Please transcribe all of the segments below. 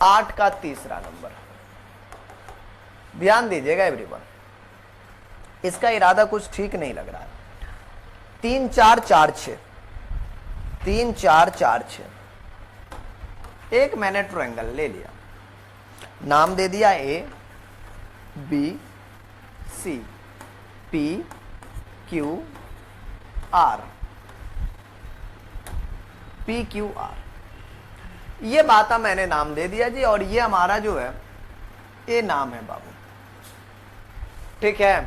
8 का तीसरा नंबर, ध्यान दीजिएगा एवरीवन, इसका इरादा कुछ ठीक नहीं लग रहा है। 3 4 4 6, 3 4 4 6, एक मैंने ट्रायंगल ले लिया, नाम दे दिया A B C P Q R, P Q R, ये बात मैंने नाम दे दिया जी। और ये हमारा जो है ए नाम है बाबू, ठीक है।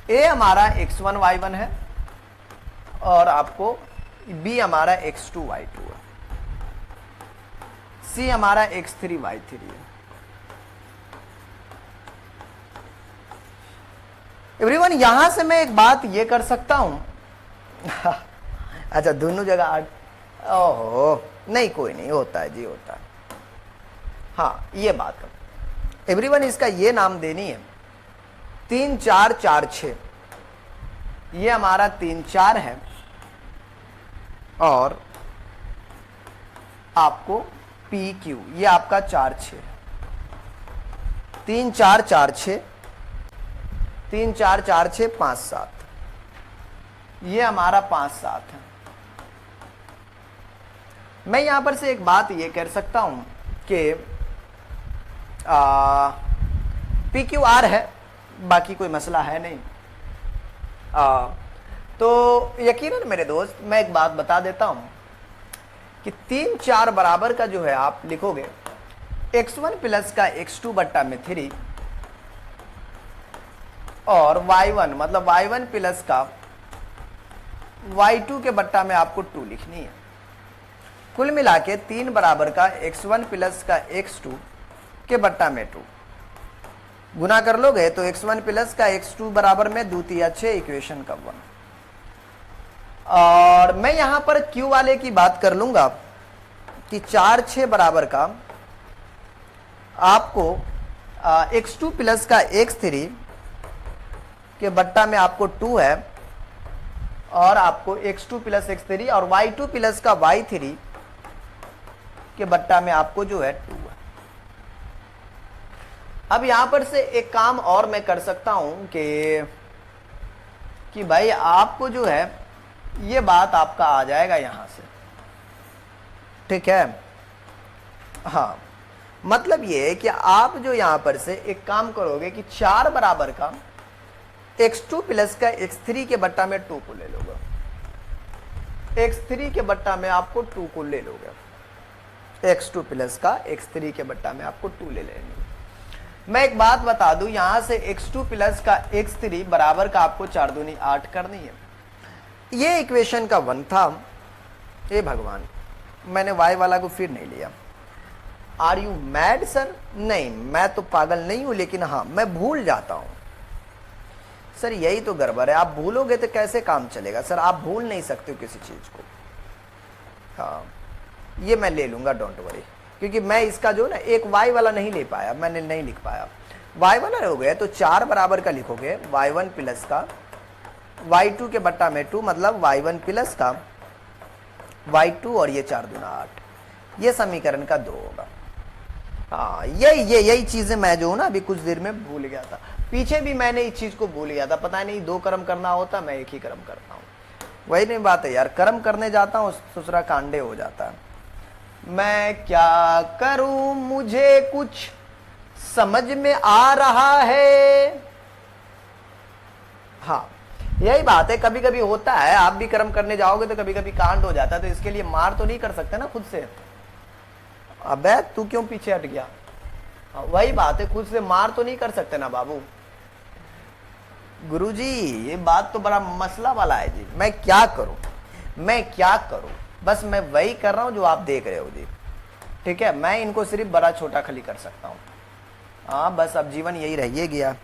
ए हमारा x1 y1 है और आपको बी हमारा x2 y2 है, सी हमारा x3 y3 है। एवरीवन यहां से मैं एक बात ये कर सकता हूं अच्छा दोनों जगह 8, ओहो नहीं कोई नहीं, होता है जी होता है। हाँ ये बात कर एवरीवन, इसका ये नाम देनी है 3 4 4 6, ये हमारा 3 4 है और आपको पी क्यू ये आपका 4 6, 3 4 4 6, 3 4 4 6 5 7, ये हमारा 5 7 है। मैं यहां पर से एक बात ये कर सकता हूं कि पी क्यू आर है, बाकी कोई मसला है नहीं। तो यकीनन मेरे दोस्त मैं एक बात बता देता हूं कि 3 4 बराबर का जो है आप लिखोगे x1 प्लस का x2 बट्टा में 3 और y1 मतलब y1 प्लस का y2 के बट्टा में आपको 2 लिखनी है। कुल मिला के 3 बराबर का x1 प्लस का x2 के बट्टा में 2 गुना कर लोगे तो x1 प्लस का x2 बराबर में 2 3 6 इक्वेशन का 1। और मैं यहां पर q वाले की बात कर लूंगा कि 4 6 बराबर का आपको x2 प्लस का x3 के बट्टा में आपको 2 है और आपको x2 प्लस x3 और y2 प्लस का y3 के बट्टा में आपको जो है 2 है। अब यहां पर से एक काम और मैं कर सकता हूं कि भाई आपको जो है ये बात आपका आ जाएगा यहां से, ठीक है। हाँ मतलब ये है कि आप जो यहां पर से एक काम करोगे कि 4 बराबर का x2 प्लस का x3 के बट्टा में 2 को ले लोगे, x3 के बट्टा में आपको 2 को ले लोगे, x2 प्लस का x3 के बट्टा में आपको 2 ले लेंगे। मैं एक बात बता दूं, यहां से x2 प्लस का x3 बराबर का आपको 4 दूनी 8 करनी है। ये इक्वेशन का 1 था। हे भगवान मैंने y वाला को फिर नहीं लिया। Are you mad sir? नहीं मैं तो पागल नहीं हूं, लेकिन हाँ मैं भूल जाता हूं सर, यही तो गड़बड़ है। आप भूलोगे तो कैसे काम चलेगा सर, आप भूल नहीं सकते हो किसी चीज को। हाँ ये मैं ले लूंगा, डोंट वरी, क्योंकि मैं इसका जो ना एक y वाला नहीं ले पाया, मैंने नहीं लिख पाया। y वाला हो गया तो 4 बराबर का लिखोगे y1 प्लस का y2 के बट्टा में 2 मतलब y1 प्लस का y2 और ये 4 दूना 8, ये समीकरण का 2 होगा। हाँ यही चीजें मैं जो हूं ना अभी कुछ देर में भूल गया था, पीछे भी मैंने इस चीज को भूल गया था। पता नहीं 2 कर्म करना होता, मैं एक ही कर्म करता हूँ। वही नहीं बात है यार, कर्म करने जाता हूँ दूसरा कांडे हो जाता है। मैं क्या करूं मुझे कुछ समझ में आ रहा है। हाँ यही बात है, कभी कभी होता है, आप भी कर्म करने जाओगे तो कभी कभी कांड हो जाता है, तो इसके लिए मार तो नहीं कर सकते ना खुद से। अबे तू क्यों पीछे हट गया? वही बात है, खुद से मार तो नहीं कर सकते ना बाबू। गुरुजी ये बात तो बड़ा मसला वाला है जी, मैं क्या करूं, मैं क्या करूं, बस मैं वही कर रहा हूं जो आप देख रहे हो जी, ठीक है। मैं इनको सिर्फ बड़ा छोटा खाली कर सकता हूं। हाँ बस अब जीवन यही रहिए गया।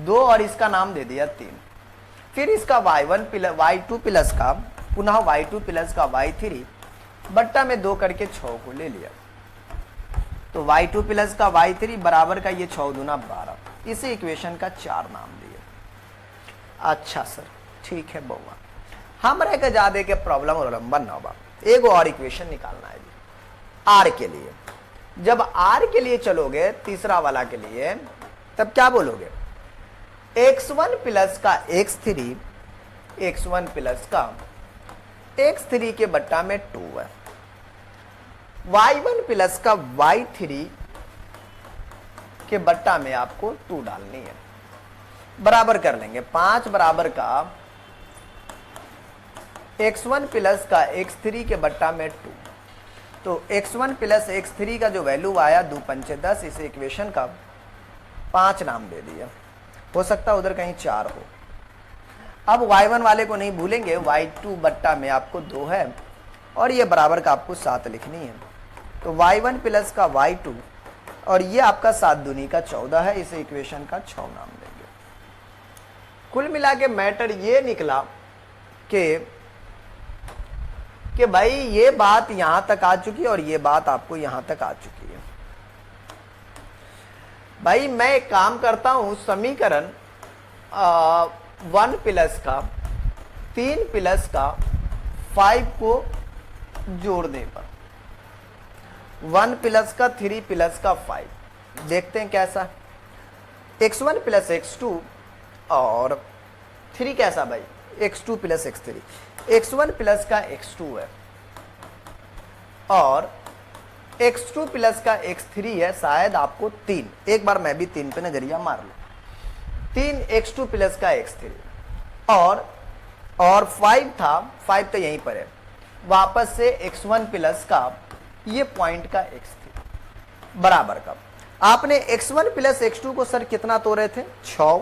2 और इसका नाम दे दिया 3, फिर इसका y2 प्लस का पुनः y2 प्लस का y3 बट्टा में 2 करके 6 को ले लिया, तो y2 प्लस का y3 बराबर का ये 6 दूना 12, इसे इक्वेशन का 4 नाम दिया। अच्छा सर ठीक है बउआ, हमरा के जादे के प्रॉब्लम और लंबा ना बा, एक और इक्वेशन निकालना है जी आर के लिए। जब r के लिए चलोगे तीसरा वाला के लिए, तब क्या बोलोगे, x1 प्लस का x3, x1 प्लस का x3 के बट्टा में 2 है, y1 प्लस का y3 के बट्टा में आपको 2 डालनी है। बराबर कर लेंगे, 5 बराबर का x1 प्लस का x3 के बट्टा में 2, तो x1 प्लस x3 का जो वैल्यू आया 2 पंचे 10, इस इक्वेशन का 5 नाम दे दिया, हो सकता है उधर कहीं 4 हो। अब y1 वाले को नहीं भूलेंगे, y2 बट्टा में आपको 2 है और ये बराबर का आपको 7 लिखनी है, तो y1 प्लस का y2 और ये आपका 7 दूनी का 14 है, इस इक्वेशन का 6 नाम देंगे। कुल मिला के मैटर ये निकला कि भाई ये बात यहां तक आ चुकी है और ये बात आपको यहां तक आ चुकी है। भाई मैं एक काम करता हूं, समीकरण 1 प्लस का 3 प्लस का 5 को जोड़ने पर 1 प्लस का 3 प्लस का 5, देखते हैं कैसा, x1 प्लस x2 और 3 कैसा भाई, x2 plus x3, x1 plus का x2 है और x2 प्लस का x3 है, शायद आपको 3, एक बार मैं भी 3 पे नजरिया मार लूं, 3 x2 प्लस का x3 और 5 था, 5 तो यहीं पर है, वापस से x1 प्लस का ये पॉइंट का x3 बराबर का, आपने x1 प्लस x2 को सर कितना तोड़े थे, 6,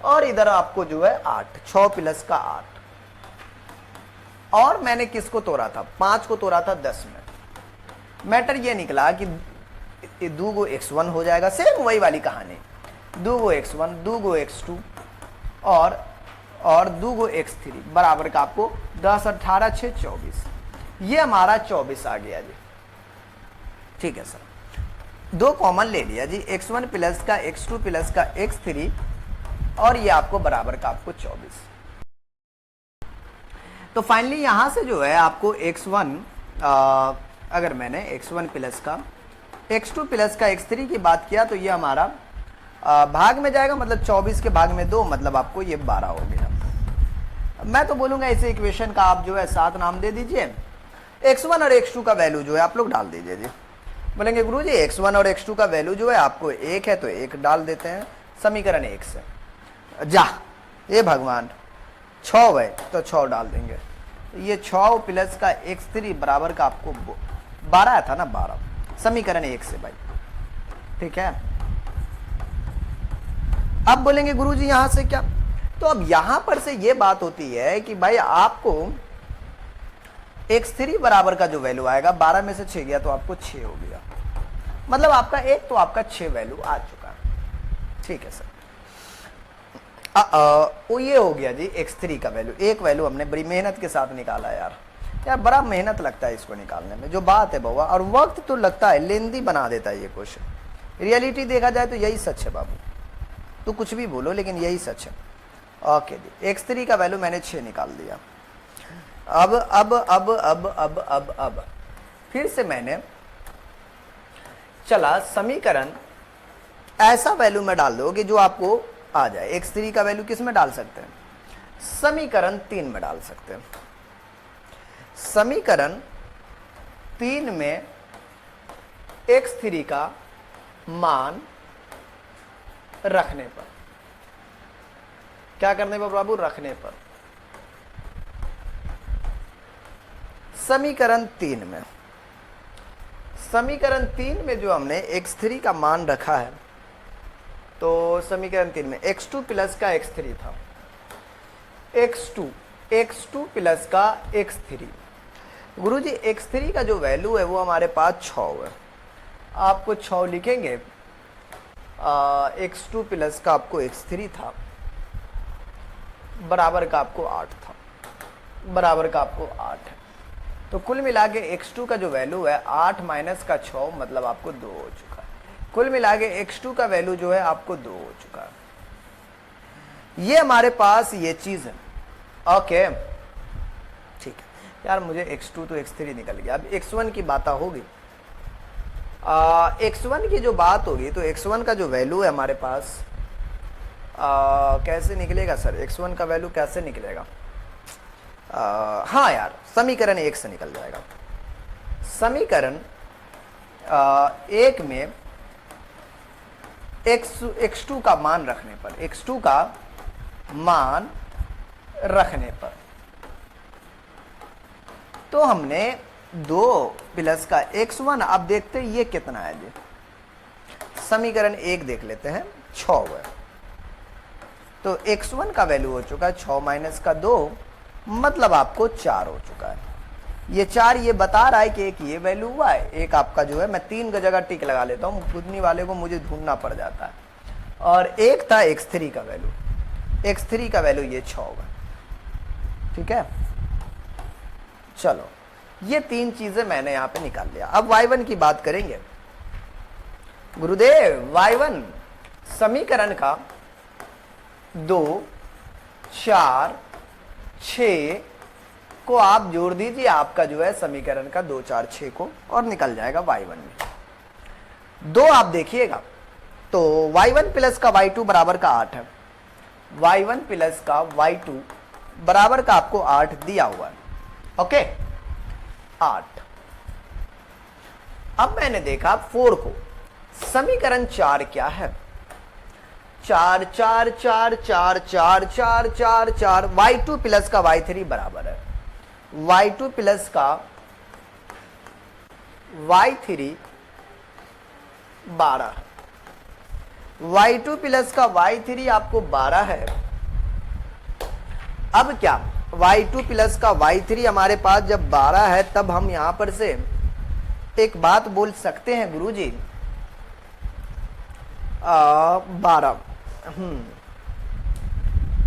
और इधर आपको जो है 8, 6 प्लस का 8, और मैंने किसको तोड़ा था, 5 को तोड़ा था 10 में। मैटर ये निकला कि 2 गो x1 हो जाएगा, सेम वही वाली कहानी, 2 गो x1, 2 गो x2 और 2 गो x3 बराबर का आपको 10, 18, 6, 24, ये हमारा 24 आ गया जी। ठीक है सर, 2 कॉमन ले लिया जी, x1 प्लस का x2 प्लस का x3 और ये आपको बराबर का आपको 24। तो फाइनली यहां से जो है आपको x1, अगर मैंने x1 प्लस का x2 प्लस का x3 की बात किया तो ये हमारा भाग में जाएगा, मतलब 24 के भाग में 2, मतलब आपको ये 12 हो गया। मैं तो बोलूंगा इसे इक्वेशन का आप जो है 7 नाम दे दीजिए, x1 और x2 का वैल्यू जो है आप लोग डाल दीजिए जी। बोलेंगे गुरु जी x1 और x2 का वैल्यू जो है आपको 1 है तो 1 डाल देते हैं, समीकरण 1 से जा, ये भगवान 6 है तो 6 डाल देंगे, ये 6 प्लस का x3 बराबर का आपको 12 था ना, 12, समीकरण 1 से भाई। ठीक है, अब बोलेंगे गुरुजी यहां से क्या, तो अब यहां पर से ये बात होती है कि भाई आपको x3 बराबर का जो वैल्यू आएगा, 12 में से 6 गया तो आपको 6 हो गया, मतलब आपका एक तो आपका 6 वैल्यू आ चुका है। ठीक है सर, वो ये हो गया जी x3 का वैल्यू, एक वैल्यू हमने बड़ी मेहनत के साथ निकाला यार बड़ा मेहनत लगता है इसको निकालने में, जो बात है बउआ, और वक्त तो लगता है, लेंदी बना देता है ये क्वेश्चन। रियलिटी देखा जाए तो यही सच है बाबू, तो कुछ भी बोलो लेकिन यही सच है। ओके जी, x3 का वैल्यू मैंने 6 निकाल दिया। अब फिर से मैंने चला समीकरण ऐसा वैल्यू में डाल दो कि जो आपको आ जाए। x3 का वैल्यू किस में डाल सकते हैं, समीकरण 3 में डाल सकते हैं। समीकरण 3 में x3 का मान रखने पर, क्या करने पर बाबू, रखने पर, समीकरण 3 में, समीकरण 3 में जो हमने x3 का मान रखा है, तो समीकरण 3 में x2 प्लस का x3 था, x2 प्लस का x3, गुरुजी x3 का जो वैल्यू है वो हमारे पास 6 है, आपको 6 लिखेंगे, x2 प्लस का आपको x3 था, बराबर का आपको 8 था, बराबर का आपको 8 है, तो कुल मिला के x2 का जो वैल्यू है 8 माइनस का 6, मतलब आपको 2 हो चुका है। कुल मिला के x2 का वैल्यू जो है आपको 2 हो चुका है। ये हमारे पास ये चीज है। ओके ठीक है यार, मुझे x2 तो x3 निकल गया, अब x1 की बात होगी। x1 की जो बात होगी तो x1 का जो वैल्यू है हमारे पास कैसे निकलेगा सर, x1 का वैल्यू कैसे निकलेगा? हाँ यार, समीकरण 1 से निकल जाएगा। समीकरण 1 में x2 का मान रखने पर, x2 का मान रखने पर तो हमने 2 प्लस का x1, अब देखते हैं ये कितना है जी। समीकरण 1 देख लेते हैं, 6 है। तो x1 का वैल्यू हो चुका है 6 माइनस का 2, मतलब आपको 4 हो चुका है। ये 4 ये बता रहा है कि एक ये वैल्यू हुआ है, एक आपका जो है, मैं 3 की जगह टिक लगा लेता हूँ, बुद्धनी वाले को मुझे ढूंढना पड़ जाता है। और एक था x3 का वैल्यू, x3 का वैल्यू ये 6 होगा। ठीक है, चलो ये 3 चीजें मैंने यहां पे निकाल लिया। अब y1 की बात करेंगे। गुरुदेव y1 समीकरण का 2, 4, 6 को आप जोड़ दीजिए, आपका जो है समीकरण का 2, 4, 6 को, और निकल जाएगा y1 में 2। आप देखिएगा तो y1 प्लस का y2 बराबर का 8 है। y1 प्लस का y2 बराबर का आपको 8 दिया हुआ है। ओके, 8। अब मैंने देखा 4 को, समीकरण 4 क्या है? 4 4 4 4 4 4 4 4, y2 प्लस का y3 बराबर है y2 प्लस का y3 12, y2 प्लस का y3 आपको 12 है। अब क्या, y2 प्लस का y3 हमारे पास जब 12 है, तब हम यहां पर से एक बात बोल सकते हैं गुरुजी, 12।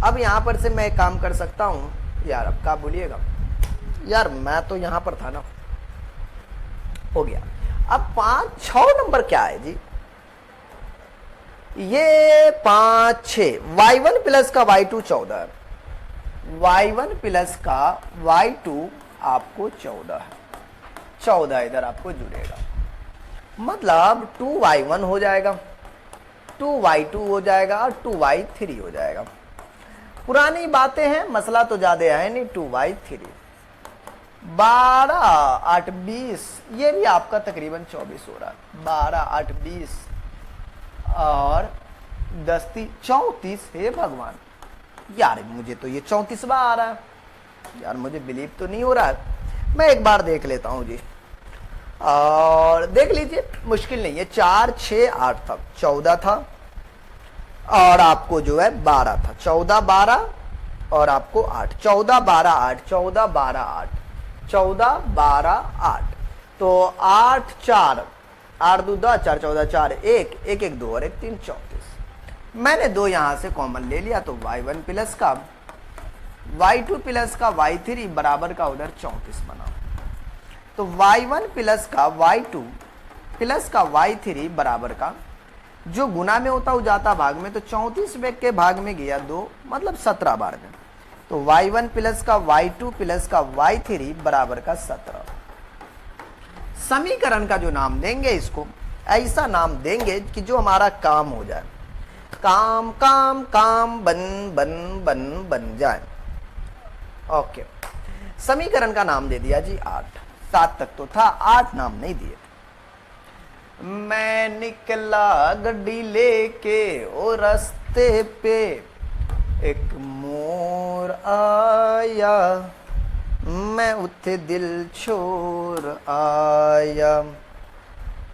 अब यहां पर से मैं एक काम कर सकता हूं यार, अब क्या बोलिएगा यार, मैं तो यहां पर था ना, हो गया। अब 5 6 नंबर क्या है जी? ये 5 6, y1 प्लस का y2 14 है, y1 प्लस का y2 आपको 14 है, 14 इधर आपको जुड़ेगा, मतलब 2y1 हो जाएगा, 2y2 हो जाएगा और 2y3 हो जाएगा। पुरानी बातें हैं, मसला तो ज्यादा है नहीं। 2y3 12 8 20, ये भी आपका तकरीबन 24 हो रहा है। 12 8 20 और 10 34। हे भगवान यार, मुझे तो ये 34वां आ रहा है यार, मुझे बिलीव तो नहीं हो रहा है। मैं एक बार देख लेता हूं जी, और देख लीजिए, मुश्किल नहीं है। 4 6 8 था, 14 था, और आपको जो है 12 था, 14 12 और आपको 8, 14 12 8, 14 12 8, 14 12 8, तो 8 4 8 2 10 4 14 4 1 1 1 2 और 1 3 34। मैंने 2 यहां से कॉमन ले लिया, तो y1 प्लस का y2 प्लस का y3 बराबर का उधर 34 बना। तो y1 प्लस का y2 प्लस का y3 बराबर का, जो गुना में होता हो जाता भाग में, तो 34 के भाग में गया 2, मतलब 17 बार में। तो y1 प्लस का y2 प्लस का y3 बराबर का 17। समीकरण का जो नाम देंगे, इसको ऐसा नाम देंगे कि जो हमारा काम हो जाए, काम काम काम बन बन बन बन जाए। ओके, समीकरण का नाम दे दिया जी 8। 7 तक तो था, 8 नाम नहीं दिए। मैं निकला गड्डी लेके ओ रास्ते पे, एक मोर आया, मैं उथे दिल छोर आया,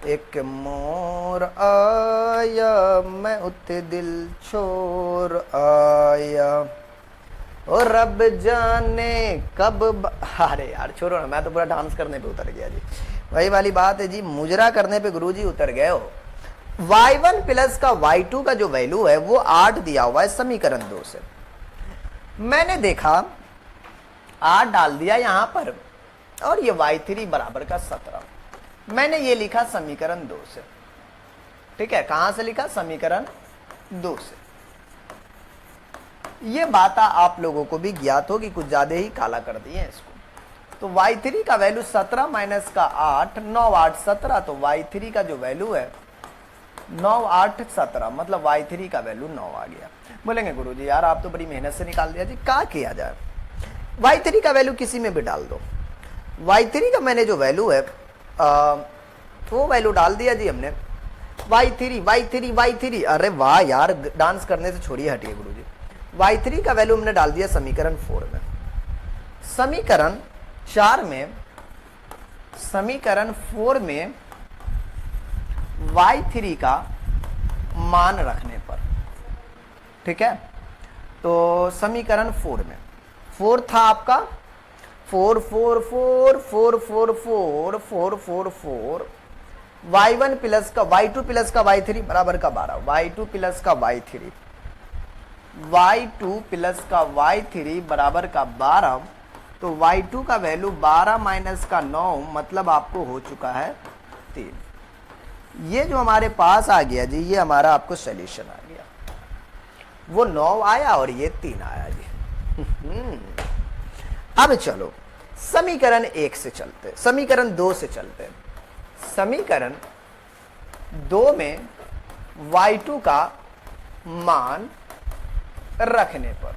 एक मोर आया, मैं उथे दिल छोर आया, और रब जाने कब अरे यार छोड़ो ना, मैं तो पूरा डांस करने पे उतर गया जी। वही वाली बात है जी, मुजरा करने पे गुरुजी उतर गए हो। y1 प्लस का y2 का जो वैल्यू है वो 8 दिया हुआ है समीकरण 2 से। मैंने देखा 8 डाल दिया यहां पर, और ये y3 बराबर का 17 मैंने ये लिखा समीकरण 2 से। ठीक है, कहां से लिखा? समीकरण 2 से। ये बात आप लोगों को भी ज्ञात हो कि कुछ ज्यादा ही काला कर दिए इसको। तो y3 का वैल्यू 17 माइनस का 8, 9 8 17, तो y3 का जो वैल्यू है 9 8 17, मतलब y3 का वैल्यू 9 आ गया। बोलेंगे गुरुजी यार आप तो बड़ी मेहनत से निकाल दिया जी, क्या किया जाए? y3 का वैल्यू किसी में भी डाल दो। y3 का मैंने जो वैल्यू है वो वैल्यू डाल दिया जी हमने, y3, अरे वाह यार, डांस करने से छोड़िए, हटिए गुरुजी। y3 का वैल्यू हमने डाल दिया समीकरण 4 में। समीकरण 4 में, समीकरण 4 में y3 का मान रखने पर, ठीक है। तो समीकरण 4 में 4 था आपका 4 4 4 4 4 4 4 4 4, y1 प्लस का y2 प्लस का y3 बराबर का 12, y2 प्लस का y3, y2 प्लस का y3 बराबर का 12। तो y2 का वैल्यू 12 माइनस का 9, मतलब आपको हो चुका है 3। ये जो हमारे पास आ गया जी, ये हमारा आपको सॉल्यूशन आ गया। वो 9 आया और ये 3 आया जी। अब चलो समीकरण 1 से चलते, समीकरण 2 से चलते। समीकरण 2 में y2 का मान रखने पर,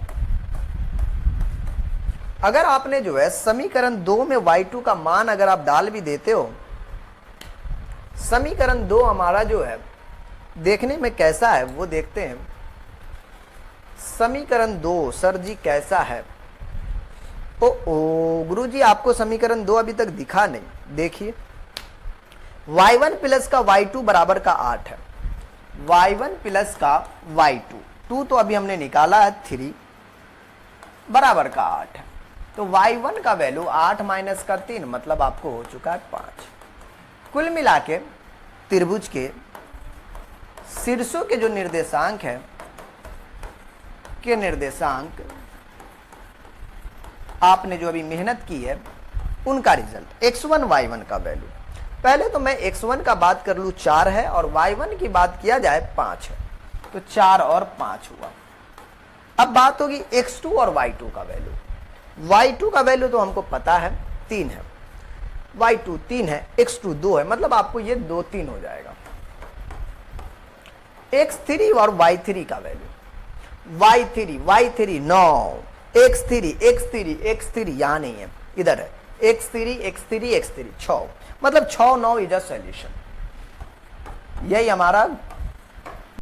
अगर आपने जो है समीकरण 2 में y2 का मान अगर आप डाल भी देते हो, समीकरण 2 हमारा जो है देखने में कैसा है वो देखते हैं। समीकरण 2 सर जी कैसा है? ओ गुरुजी आपको समीकरण 2 अभी तक दिखा नहीं, देखिए y1 प्लस का y2 बराबर का 8 है, y1 प्लस का y2, 2 तो अभी हमने निकाला है 3 बराबर का 8 है। तो y1 का वैल्यू 8 माइनस का 3, मतलब आपको हो चुका है 5। कुल मिला के त्रिभुज के शीर्षों के जो निर्देशांक है के निर्देशांक आपने जो अभी मेहनत की है उनका रिजल्ट x1 y1 का वैल्यू, पहले तो मैं x1 का बात कर लूं 4 है और y1 की बात किया जाए 5 है, तो 4 और 5 हुआ। अब बात होगी x2 और y2 का वैल्यू। y2 का वैल्यू तो हमको पता है 3 है, y2 3 है, x2 2 है, मतलब आपको ये 2 3 हो जाएगा। x3 और y3 का वैल्यू, y3 9, x3 यहां नहीं है, इधर है x3 6, मतलब 6 9 इज अ सॉल्यूशन। यही हमारा